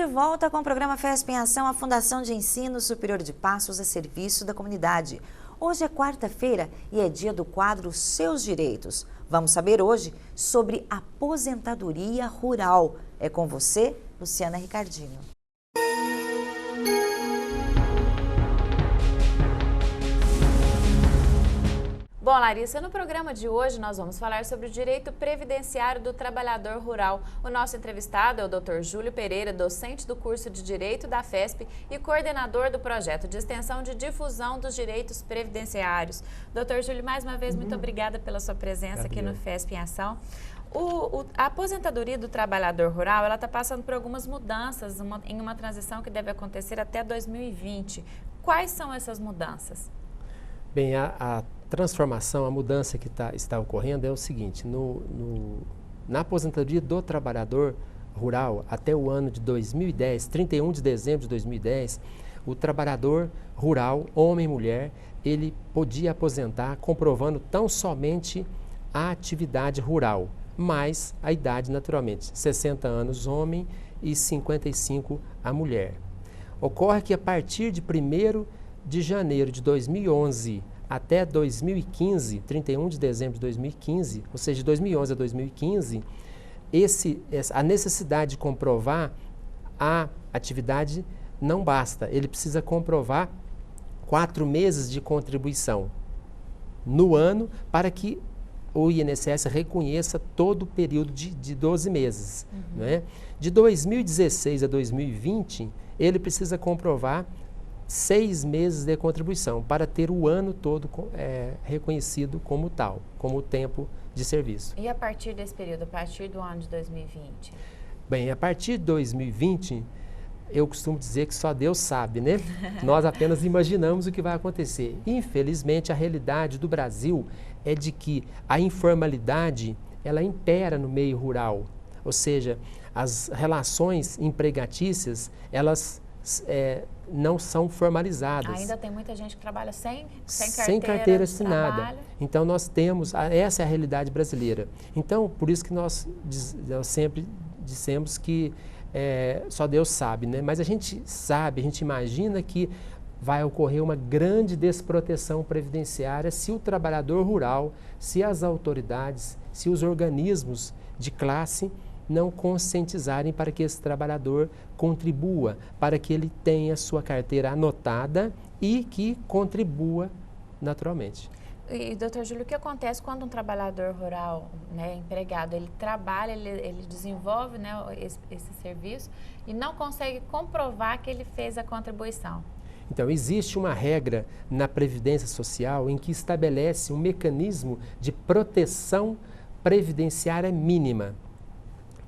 de volta com o programa FESP em Ação, a Fundação de Ensino Superior de Passos a serviço da comunidade. Hoje é quarta-feira e é dia do quadro Seus Direitos. Vamos saber hoje sobre aposentadoria rural. É com você, Luciana Ricardinho. Bom, Larissa, no programa de hoje nós vamos falar sobre o direito previdenciário do trabalhador rural. O nosso entrevistado é o Dr. Júlio Pereira, docente do curso de Direito da FESP e coordenador do projeto de extensão de difusão dos direitos previdenciários. Dr. Júlio, mais uma vez, muito obrigada pela sua presença aqui no FESP em Ação. A aposentadoria do trabalhador rural, ela está passando por algumas mudanças em uma transição que deve acontecer até 2020. Quais são essas mudanças? Bem, a transformação, a mudança que está ocorrendo é o seguinte, na aposentadoria do trabalhador rural, até o ano de 2010, 31 de dezembro de 2010, o trabalhador rural, homem e mulher, ele podia aposentar comprovando tão somente a atividade rural, mais a idade naturalmente, 60 anos homem e 55 a mulher. Ocorre que a partir de 1º de janeiro de 2011 até 2015, 31 de dezembro de 2015, ou seja, de 2011 a 2015, a necessidade de comprovar a atividade não basta. Ele precisa comprovar 4 meses de contribuição no ano para que o INSS reconheça todo o período de 12 meses. Né? De 2016 a 2020, ele precisa comprovar 6 meses de contribuição para ter o ano todo reconhecido como tal, como tempo de serviço. E a partir desse período, a partir do ano de 2020? Bem, a partir de 2020, eu costumo dizer que só Deus sabe, né? Nós apenas imaginamos o que vai acontecer. Infelizmente, a realidade do Brasil é de que a informalidade, ela impera no meio rural. Ou seja, as relações empregatícias, elas não são formalizadas. Ainda tem muita gente que trabalha sem carteira assinada. Então nós temos, essa é a realidade brasileira. Então, por isso que nós sempre dissemos que só Deus sabe, né? Mas a gente sabe, a gente imagina que vai ocorrer uma grande desproteção previdenciária se o trabalhador rural, se as autoridades, se os organismos de classe não conscientizarem para que esse trabalhador contribua, para que ele tenha sua carteira anotada e que contribua naturalmente. E, doutor Júlio, o que acontece quando um trabalhador rural, né, empregado, ele trabalha, ele desenvolve, né, esse serviço e não consegue comprovar que ele fez a contribuição? Então, existe uma regra na Previdência Social em que estabelece um mecanismo de proteção previdenciária mínima.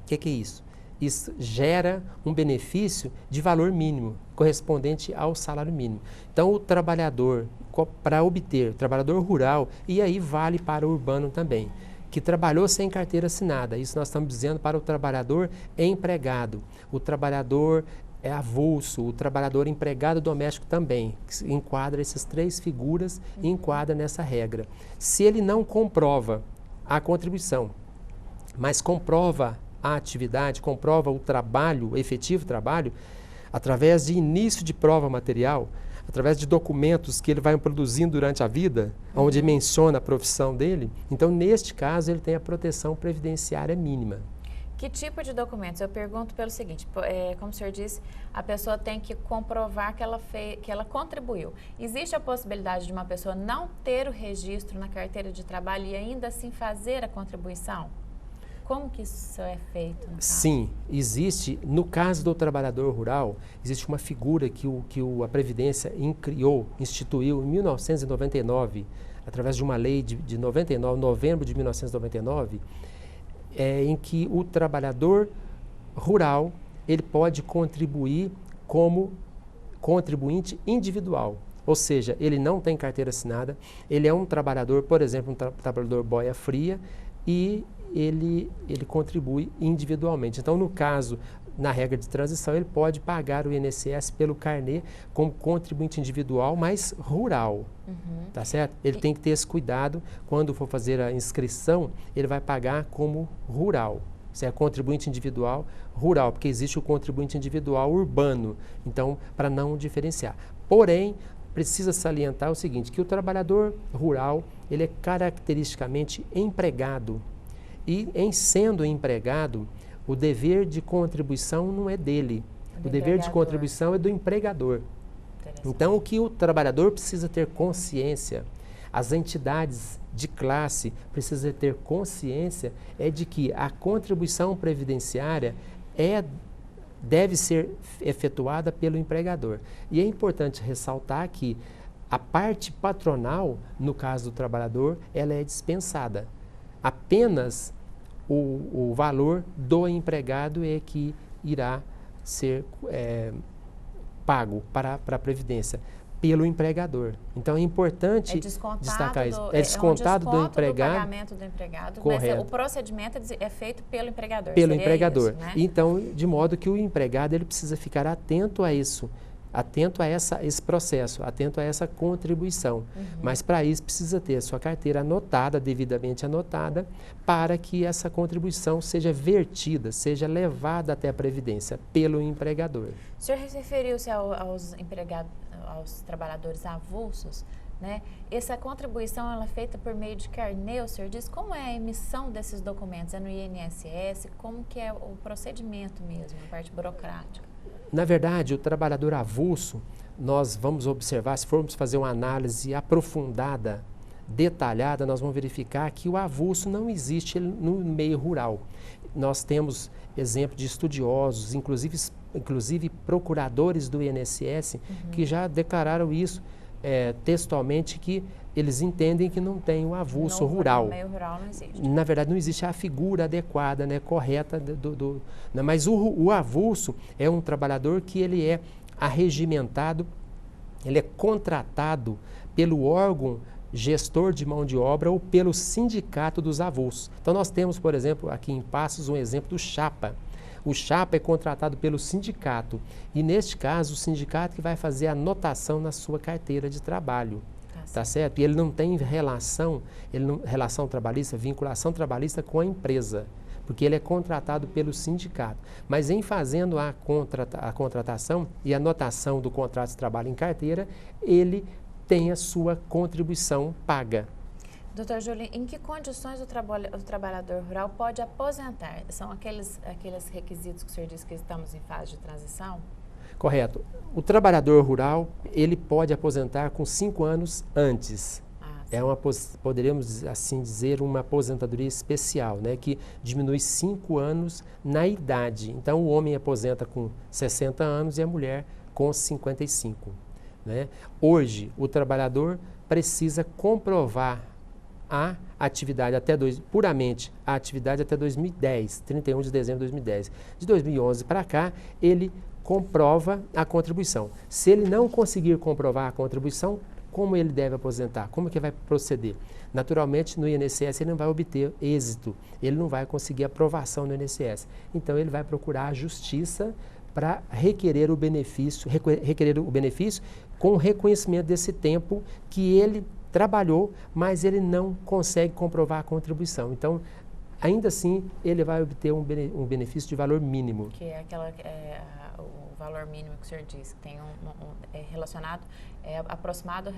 O que é isso? Isso gera um benefício de valor mínimo, correspondente ao salário mínimo. Então, o trabalhador, para obter, trabalhador rural, e aí vale para o urbano também, que trabalhou sem carteira assinada, isso nós estamos dizendo para o trabalhador empregado, o trabalhador avulso, o trabalhador empregado doméstico também, que enquadra essas 3 figuras e enquadra nessa regra. Se ele não comprova a contribuição, mas comprova a atividade, comprova o trabalho, o efetivo trabalho, através de início de prova material, através de documentos que ele vai produzindo durante a vida, onde menciona a profissão dele, então, neste caso, ele tem a proteção previdenciária mínima. Que tipo de documentos? Eu pergunto pelo seguinte, como o senhor disse, a pessoa tem que comprovar que ela contribuiu. Existe a possibilidade de uma pessoa não ter o registro na carteira de trabalho e ainda assim fazer a contribuição? Como que isso é feito? Sim, existe. No caso do trabalhador rural, existe uma figura que a Previdência instituiu em 1999, através de uma lei de 99, novembro de 1999, em que o trabalhador rural ele pode contribuir como contribuinte individual. Ou seja, ele não tem carteira assinada, ele é um trabalhador, por exemplo, um trabalhador boia fria, e ele contribui individualmente. Então, no caso, na regra de transição, ele pode pagar o INSS pelo carnê como contribuinte individual, mas rural, tá certo? Ele tem que ter esse cuidado, quando for fazer a inscrição, ele vai pagar como rural. Você é contribuinte individual rural, porque existe o contribuinte individual urbano, então, para não diferenciar. Porém, precisa salientar o seguinte, que o trabalhador rural, ele é caracteristicamente empregado. E, em sendo empregado, o dever de contribuição não é dele. O dever de contribuição é do empregador. Então, o que o trabalhador precisa ter consciência, as entidades de classe precisam ter consciência, é de que a contribuição previdenciária deve ser efetuada pelo empregador. E é importante ressaltar que a parte patronal, no caso do trabalhador, ela é dispensada. Apenas o valor do empregado é que irá ser pago para a Previdência pelo empregador. Então é importante destacar isso. É descontado do empregado. Do pagamento do empregado, correto. Mas o procedimento é feito pelo empregador. Pelo empregador. Isso, né? Então, de modo que o empregado ele precisa ficar atento a isso, atento a esse processo, atento a essa contribuição. Mas para isso precisa ter a sua carteira anotada, devidamente anotada, para que essa contribuição seja vertida, seja levada até a Previdência pelo empregador. O senhor referiu-se aos trabalhadores avulsos, né? Essa contribuição ela é feita por meio de carnê, o senhor diz como é a emissão desses documentos? É no INSS? Como que é o procedimento mesmo, a parte burocrática? Na verdade, o trabalhador avulso, nós vamos observar, se formos fazer uma análise aprofundada, detalhada, nós vamos verificar que o avulso não existe no meio rural. Nós temos exemplo de estudiosos, inclusive procuradores do INSS, que já declararam isso textualmente, que eles entendem que não tem o avulso rural. No meio rural não existe. Na verdade, não existe a figura adequada, né, correta. Mas o avulso é um trabalhador que ele é arregimentado, ele é contratado pelo órgão gestor de mão de obra ou pelo sindicato dos avulsos. Então, nós temos, por exemplo, aqui em Passos, um exemplo do Chapa. O Chapa é contratado pelo sindicato e, neste caso, o sindicato que vai fazer a anotação na sua carteira de trabalho. Tá certo? E ele não tem relação trabalhista, vinculação trabalhista com a empresa, porque ele é contratado pelo sindicato. Mas em fazendo a contratação e a anotação do contrato de trabalho em carteira, ele tem a sua contribuição paga. Doutor Júlio, em que condições o trabalhador rural pode aposentar? São aqueles requisitos que o senhor disse que estamos em fase de transição? Correto. O trabalhador rural, ele pode aposentar com 5 anos antes. Poderíamos assim dizer, uma aposentadoria especial, né, que diminui 5 anos na idade. Então, o homem aposenta com 60 anos e a mulher com 55. Né? Hoje, o trabalhador precisa comprovar a atividade puramente a atividade até 2010, 31 de dezembro de 2010. De 2011 para cá, ele comprova a contribuição. Se ele não conseguir comprovar a contribuição, como ele deve aposentar? Como que vai proceder? Naturalmente, no INSS ele não vai obter êxito, ele não vai conseguir aprovação no INSS. Então, ele vai procurar a justiça para requerer o benefício com o reconhecimento desse tempo que ele trabalhou, mas ele não consegue comprovar a contribuição. Então, ainda assim, ele vai obter um benefício de valor mínimo. Que é o valor mínimo que o senhor disse, que tem relacionado, aproximado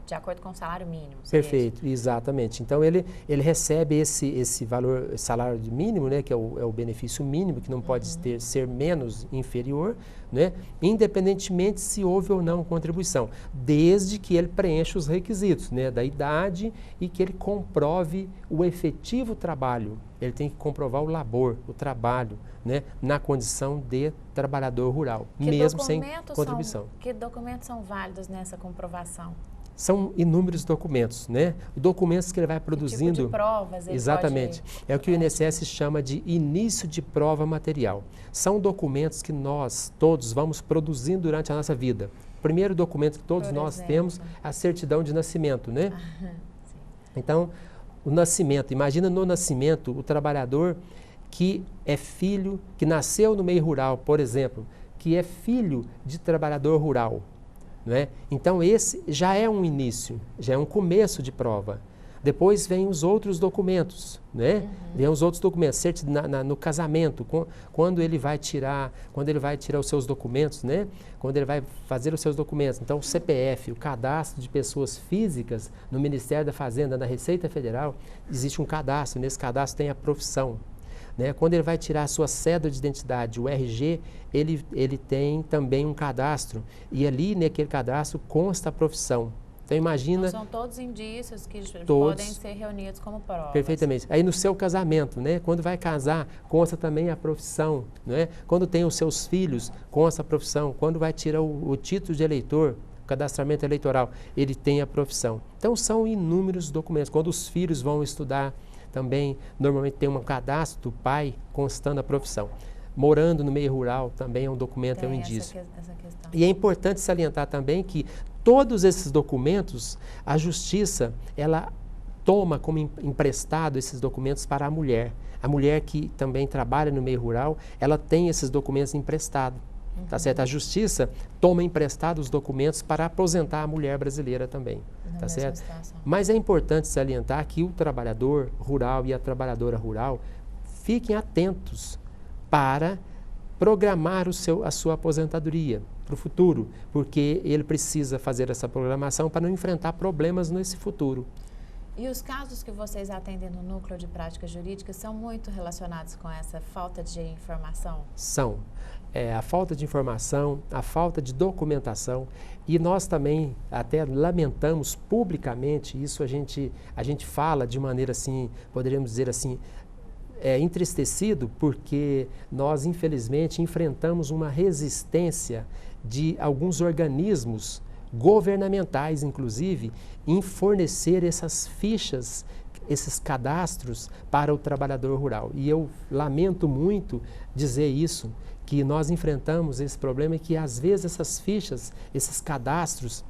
de acordo com o salário mínimo. Perfeito, exatamente. Então, ele recebe esse valor, salário mínimo, né, que é o benefício mínimo, que não pode ser menos inferior, né, independentemente se houve ou não contribuição, desde que ele preencha os requisitos, né, da idade e que ele comprove o efetivo trabalho. Ele tem que comprovar o labor, o trabalho, né, na condição de trabalhador rural, mesmo sem contribuição. Que documentos são válidos nessa comprovação? São inúmeros documentos, né? Documentos que ele vai produzindo. Que tipo de provas ele exatamente. É o que o INSS chama de início de prova material. São documentos que nós todos vamos produzindo durante a nossa vida. O primeiro documento que todos nós temos é a certidão de nascimento, né? Então, o nascimento. Imagina no nascimento o trabalhador que é filho, que nasceu no meio rural, por exemplo, que é filho de trabalhador rural. Não é? Então, esse já é um início, já é um começo de prova. Depois vem os outros documentos, né? Vem os outros documentos, no casamento, quando ele vai tirar os seus documentos, né? Quando ele vai fazer os seus documentos. Então, o CPF, o cadastro de pessoas físicas no Ministério da Fazenda, na Receita Federal, existe um cadastro, nesse cadastro tem a profissão. Né? Quando ele vai tirar a sua cédula de identidade, o RG, ele tem também um cadastro, e ali naquele cadastro consta a profissão. Então imagina... Então, são todos indícios que podem ser reunidos como provas. Perfeitamente. Aí no seu casamento, né? Quando vai casar, consta também a profissão. Né? Quando tem os seus filhos, consta a profissão. Quando vai tirar o título de eleitor, o cadastramento eleitoral, ele tem a profissão. Então são inúmeros documentos. Quando os filhos vão estudar, também normalmente tem um cadastro do pai constando a profissão. Morando no meio rural também é um documento, é um indício. Essa questão. E é importante salientar também que todos esses documentos, a Justiça, ela toma como emprestado esses documentos para a mulher. A mulher que também trabalha no meio rural, ela tem esses documentos emprestados. Tá certo? A Justiça toma emprestado os documentos para aposentar a mulher brasileira também. Tá certo? Situação. Mas é importante salientar que o trabalhador rural e a trabalhadora rural fiquem atentos para programar a sua aposentadoria para o futuro, porque ele precisa fazer essa programação para não enfrentar problemas nesse futuro. E os casos que vocês atendem no Núcleo de Práticas Jurídicas são muito relacionados com essa falta de informação? São. A falta de informação, a falta de documentação, e nós também até lamentamos publicamente isso, a gente fala de maneira assim, poderíamos dizer assim, entristecido, porque nós infelizmente enfrentamos uma resistência de alguns organismos governamentais, inclusive, em fornecer essas fichas, esses cadastros para o trabalhador rural. E eu lamento muito dizer isso, que nós enfrentamos esse problema e que às vezes essas fichas, esses cadastros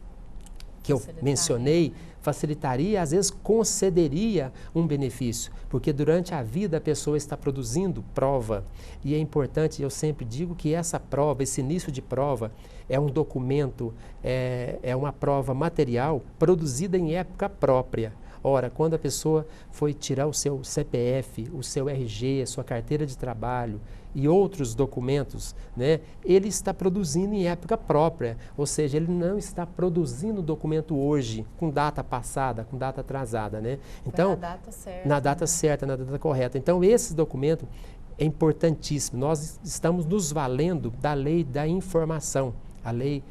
que eu mencionei, facilitaria, às vezes concederia um benefício, porque durante a vida a pessoa está produzindo prova, e é importante, eu sempre digo que essa prova, esse início de prova, é um documento, é uma prova material produzida em época própria. Ora, quando a pessoa foi tirar o seu CPF, o seu RG, a sua carteira de trabalho e outros documentos, né, ele está produzindo em época própria, ou seja, ele não está produzindo documento hoje, com data passada, com data atrasada. Né? Então, na data certa. Na data certa, na data correta. Então, esse documento é importantíssimo. Nós estamos nos valendo da lei da informação, a lei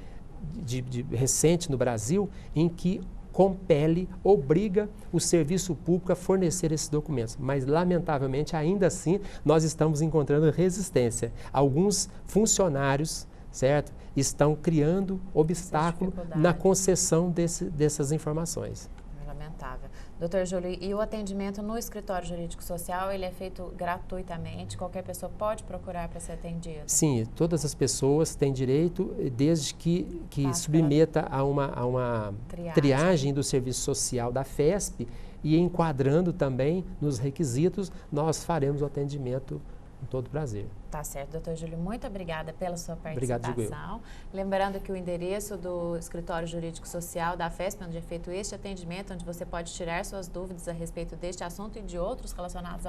recente no Brasil, em que compele, obriga o serviço público a fornecer esses documentos. Mas, lamentavelmente, ainda assim, nós estamos encontrando resistência. Alguns funcionários, certo, estão criando obstáculo na concessão dessas informações. Lamentável. Doutor Júlio, e o atendimento no escritório jurídico social, ele é feito gratuitamente? Qualquer pessoa pode procurar para ser atendida? Sim, todas as pessoas têm direito, desde que submeta a uma triagem do serviço social da FESP, e enquadrando também nos requisitos, nós faremos o atendimento com todo prazer. Tá certo, doutor Júlio, muito obrigada pela sua participação. Obrigado, Lembrando que o endereço do Escritório Jurídico Social da FESP, onde é feito este atendimento, onde você pode tirar suas dúvidas a respeito deste assunto e de outros relacionados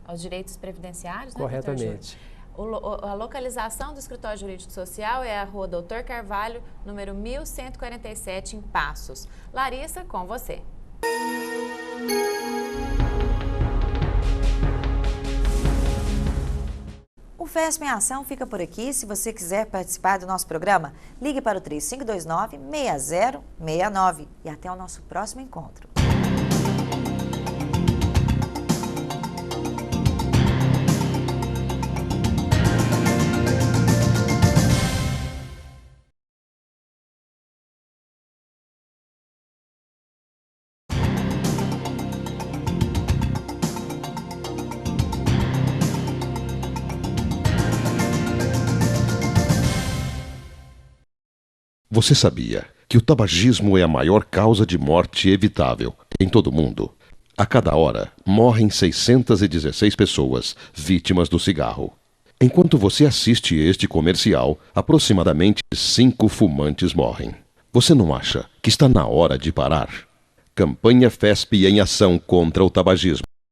aos direitos previdenciários, né, corretamente. A localização do Escritório Jurídico Social é a Rua Doutor Carvalho, número 1147, em Passos. Larissa, com você. O FESP em Ação fica por aqui. Se você quiser participar do nosso programa, ligue para o 3529-6069. E até o nosso próximo encontro. Você sabia que o tabagismo é a maior causa de morte evitável em todo o mundo? A cada hora, morrem 616 pessoas vítimas do cigarro. Enquanto você assiste este comercial, aproximadamente 5 fumantes morrem. Você não acha que está na hora de parar? Campanha FESP em ação contra o tabagismo.